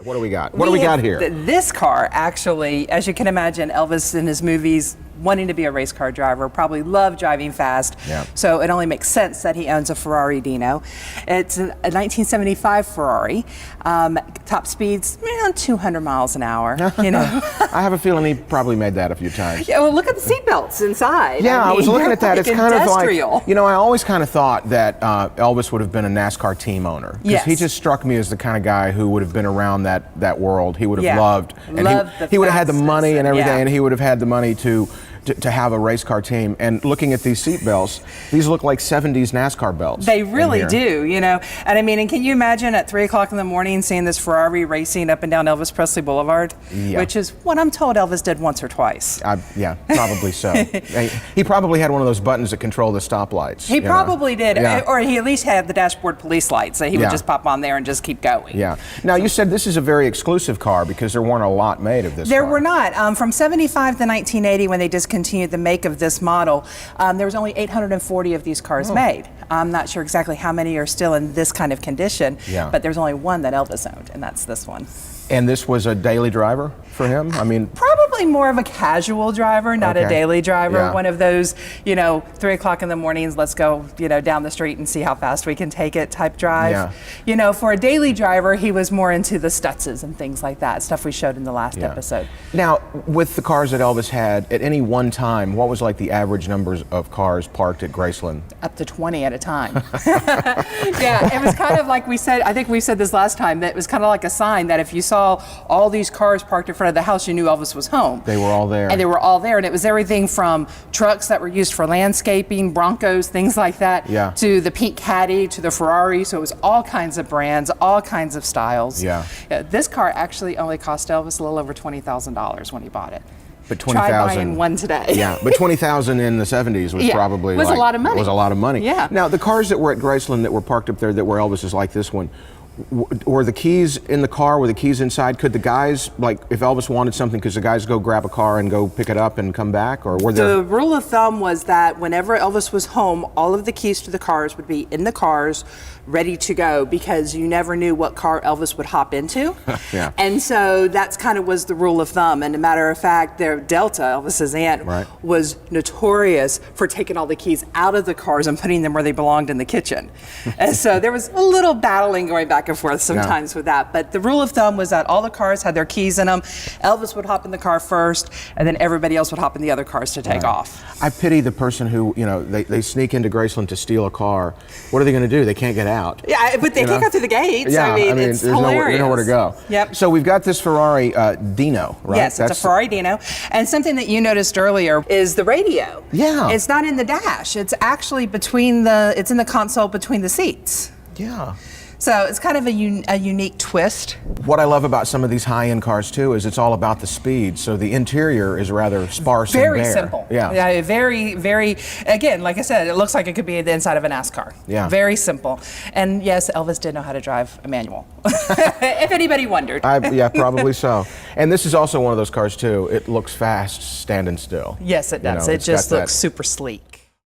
What do we got? What do we got here? This car, actually, as you can imagine, Elvis in his movies, wanting to be a race car driver, probably loved driving fast. Yeah. So it only makes sense that he owns a Ferrari Dino. It's a 1975 Ferrari. Top speeds around 200 miles an hour. You know. I have a feeling he probably made that a few times. Yeah, well, look at the seatbelts inside. Yeah, I was looking at that. It's kind of like, industrial. I always kind of thought that Elvis would have been a NASCAR team owner. Because Yes. he just struck me as the kind of guy who would have been around that world. He would have loved. And he would have had the money and everything, and he would have had the money to have a race car team. And looking at these seat belts, these look like 70s NASCAR belts. They really do, And I mean, and can you imagine at 3 o'clock in the morning seeing this Ferrari racing up and down Elvis Presley Boulevard? Yeah. Which is what I'm told Elvis did once or twice. Yeah, probably so. He probably had one of those buttons that control the stoplights. He probably did, Yeah. or he at least had the dashboard police lights that he would Yeah. just pop on there and just keep going. Yeah. Now, you said this is a very exclusive car because there weren't a lot made of this There car. were not. From 75 to 1980, when they discontinued the make of this model, there was only 840 of these cars made. I'm not sure exactly how many are still in this kind of condition, but there's only one that Elvis owned, and that's this one. And this was a daily driver for him? I mean, probably more of a casual driver, not a daily driver. Yeah. One of those, 3 o'clock in the mornings, let's go, down the street and see how fast we can take it type drive. Yeah. For a daily driver, he was more into the Stutzes and things like that, stuff we showed in the last episode. Now, with the cars that Elvis had, at any one time, what was like the average numbers of cars parked at Graceland? Up to 20 at a time. Yeah, it was kind of like we said, I think we said this last time, that it was kind of like a sign that if you saw all these cars parked in front of the house, you knew Elvis was home. They were all there. And they were all there, and it was everything from trucks that were used for landscaping, Broncos, things like that, to the pink Caddy, to the Ferrari. So it was all kinds of brands, all kinds of styles. Yeah. This car actually only cost Elvis a little over $20,000 when he bought it. But Try 20,000. buying one today. Yeah, but 20,000 in the 70s was probably was a lot of money. Was a lot of money. Yeah. Now, the cars that were at Graceland that were parked up there that were Elvis's, like this one, were the keys in the car? Were the keys inside? Could the guys, like, if Elvis wanted something, could the guys go grab a car and go pick it up and come back? Or were there... The rule of thumb was that whenever Elvis was home, all of the keys to the cars would be in the cars, ready to go, because you never knew what car Elvis would hop into. Yeah. And so that's kind of was the rule of thumb. And a matter of fact, Delta, Elvis's aunt, was notorious for taking all the keys out of the cars and putting them where they belonged in the kitchen. And so there was a little battling going back and forth sometimes with that. But the rule of thumb was that all the cars had their keys in them. Elvis would hop in the car first, and then everybody else would hop in the other cars to take off. I pity the person who, they sneak into Graceland to steal a car. What are they going to do? They can't get out. Yeah, but they can't go through the gates. Yeah, I mean it's hilarious. There's nowhere to go. Yep. So we've got this Ferrari Dino, right? Yes, it's a Ferrari Dino. And something that you noticed earlier is the radio. Yeah. It's not in the dash. It's actually it's in the console between the seats. Yeah. So it's kind of a unique twist. What I love about some of these high-end cars too is it's all about the speed. So the interior is rather sparse and bare. Very simple. Yeah. Very, very. Again, like I said, it looks like it could be the inside of a NASCAR. Yeah. Very simple. And yes, Elvis did know how to drive a manual. If anybody wondered. Yeah, probably so. And this is also one of those cars too. It looks fast standing still. Yes, it does. It just looks super sleek.